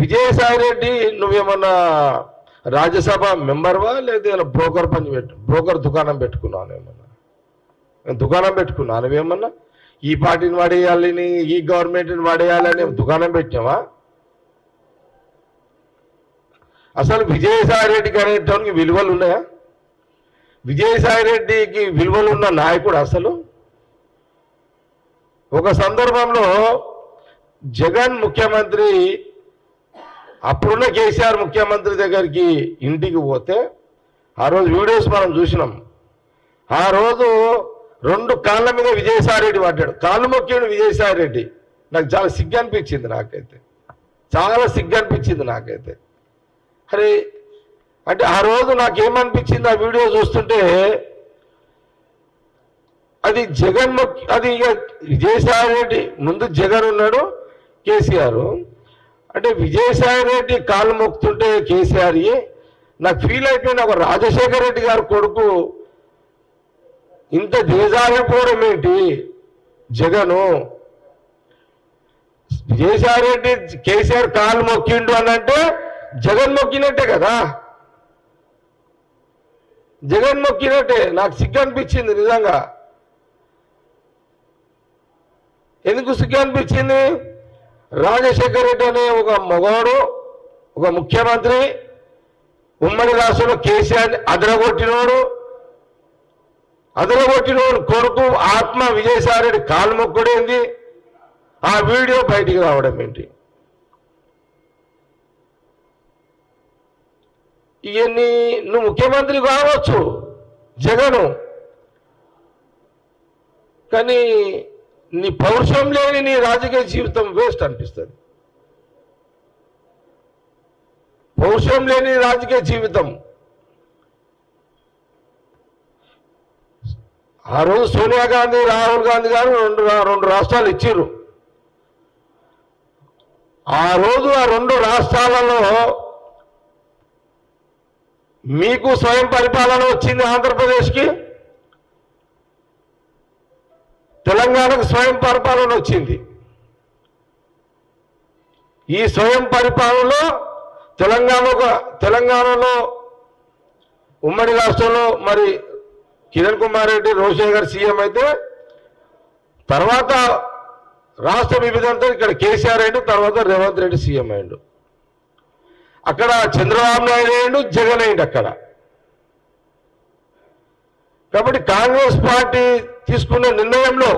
విజయసాయి రెడ్డి నువ్వేమన్నా రాజ్యసభ మెంబర్వా లేదా బ్రోకర్ దుకాణం పెట్టుకున్నావు? ఏమన్నా దుకాణం పెట్టుకున్నావు నువ్వేమన్నా? ఈ పార్టీని వాడేయాలని, ఈ గవర్నమెంట్ని వాడేయాలని దుకాణం పెట్టావా? అసలు విజయసాయి రెడ్డికి అనేటానికి విలువలు ఉన్నాయా? విజయసాయి రెడ్డికి విలువలు ఉన్న నాయకుడు అసలు? ఒక సందర్భంలో జగన్ ముఖ్యమంత్రి, అప్పుడున్న కేసీఆర్ ముఖ్యమంత్రి దగ్గరికి ఇంటికి పోతే ఆ రోజు వీడియోస్ మనం చూసినాం. ఆ రోజు 2 కాళ్ళ మీద విజయసాయి రెడ్డి పడ్డాడు, కాళ్ళు మొక్కాడు విజయసాయి రెడ్డి. నాకు చాలా సిగ్గు అనిపించింది, నాకైతే చాలా సిగ్గు అనిపించింది నాకైతే. అరే అంటే ఆ రోజు నాకేమనిపించింది ఆ వీడియో చూస్తుంటే, అది అది ఇక విజయసాయి రెడ్డి ముందు జగన్ ఉన్నాడు, కేసీఆర్. అంటే విజయసాయి రెడ్డి కాళ్ళు మొక్కుతుంటే కేసీఆర్ నాకు ఫీల్ అయిపోయింది, ఒక రాజశేఖర రెడ్డి గారి కొడుకు ఇంత దిగజారిపోవడం ఏంటి జగను? విజయసాయి రెడ్డి కేసీఆర్ కాళ్ళు మొక్కిండు అని అంటే జగన్ మొక్కినట్టే కదా, జగన్ మొక్కినట్టే. నాకు సిగ్గు అనిపించింది నిజంగా. ఎందుకు సిగ్గు అనిపించింది? రాజశేఖర రెడ్డి అనే ఒక మగవాడు, ఒక ముఖ్యమంత్రి, ఉమ్మడి రాష్ట్రంలో కేసీఆర్ని అదరగొట్టినోడు కొడుకు ఆత్మ విజయసాయి రెడ్డి కాలు మొక్కుడేంది? ఆ వీడియో బయటికి రావడం ఏంటి? ఇవన్నీ నువ్వు ముఖ్యమంత్రి కావచ్చు జగను, కానీ నీ పౌరుషం లేని నీ రాజకీయ జీవితం వేస్ట్ అనిపిస్తుంది. పౌరుషం లేని రాజకీయ జీవితం. ఆ రోజు సోనియా గాంధీ, రాహుల్ గాంధీ గారు రెండు రాష్ట్రాలు ఇచ్చారు. ఆ రోజు ఆ 2 రాష్ట్రాలలో మీకు స్వయం పరిపాలన వచ్చింది, ఆంధ్రప్రదేశ్కి, తెలంగాణకు స్వయం పరిపాలన వచ్చింది. ఈ స్వయం పరిపాలనలో తెలంగాణలో ఉమ్మడి రాష్ట్రంలో మరి కిరణ్ కుమార్ రెడ్డి, రోషయ్య గారు సీఎం అయితే, తర్వాత రాష్ట్ర విభజనతో ఇక్కడ కేసీఆర్ అయ్యిండు, తర్వాత రేవంత్ రెడ్డి సీఎం అయ్యిండు. అక్కడ చంద్రబాబు నాయుడు అయ్యిండు, జగన్ అయ్యిండు అక్కడ. కాబట్టి కాంగ్రెస్ పార్టీ తీసుకున్న నిర్ణయంలో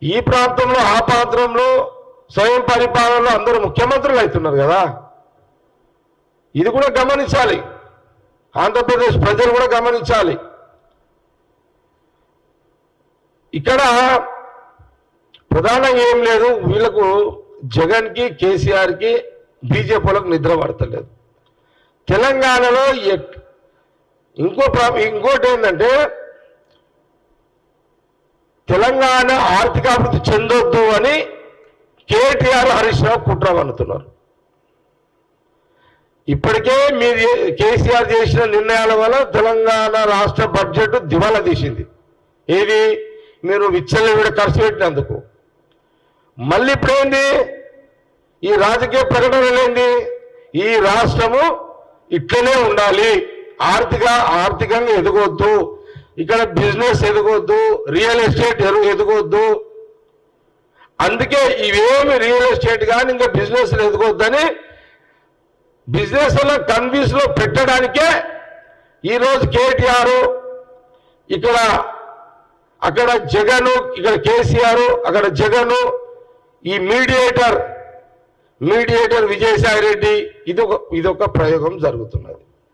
ఈ ప్రాంతంలో, ఆ ప్రాంతంలో స్వయం పరిపాలనలో అందరూ ముఖ్యమంత్రులు అవుతున్నారు కదా. ఇది కూడా గమనించాలి, ఆంధ్రప్రదేశ్ ప్రజలు కూడా గమనించాలి. ఇక్కడ ప్రధానంగా ఏం లేదు, వీళ్ళకు జగన్కి, కేసీఆర్కి, బీజేపీలకు నిద్ర పడతలేదు. తెలంగాణలో ఇంకోటి ఏంటంటే, తెలంగాణ ఆర్థికాభివృద్ధి చెందొద్దు అని కేటీఆర్, హరీష్ రావు కుట్ర పన్నుతున్నారు. ఇప్పటికే మీరు కేసీఆర్ చేసిన నిర్ణయాల వల్ల తెలంగాణ రాష్ట్ర బడ్జెట్ దివాలా తీసింది. ఏది? మీరు విచ్చలవిడ ఖర్చు పెట్టినందుకు. మళ్ళీ ఇప్పుడేంది? ఈ రాజకీయ ప్రకటనలేంది? ఈ రాష్ట్రము ఇట్లనే ఉండాలి, ఆర్థికంగా ఎదగొద్దు, ఇక్కడ బిజినెస్ ఎదగొద్దు, రియల్ ఎస్టేట్ ఎదగొద్దు, అందుకే ఇవేమి రియల్ ఎస్టేట్ కానీ ఇంకా బిజినెస్ ఎదగొద్దని బిజినెస్ కన్వీన్స్ లో పెట్టడానికే ఈరోజు కేటీఆర్, అక్కడ జగన్, ఇక్కడ కేసీఆర్, అక్కడ జగన్, ఈ మీడియేటర్ విజయసాయి రెడ్డి, ఇదొక ప్రయోగం జరుగుతున్నది.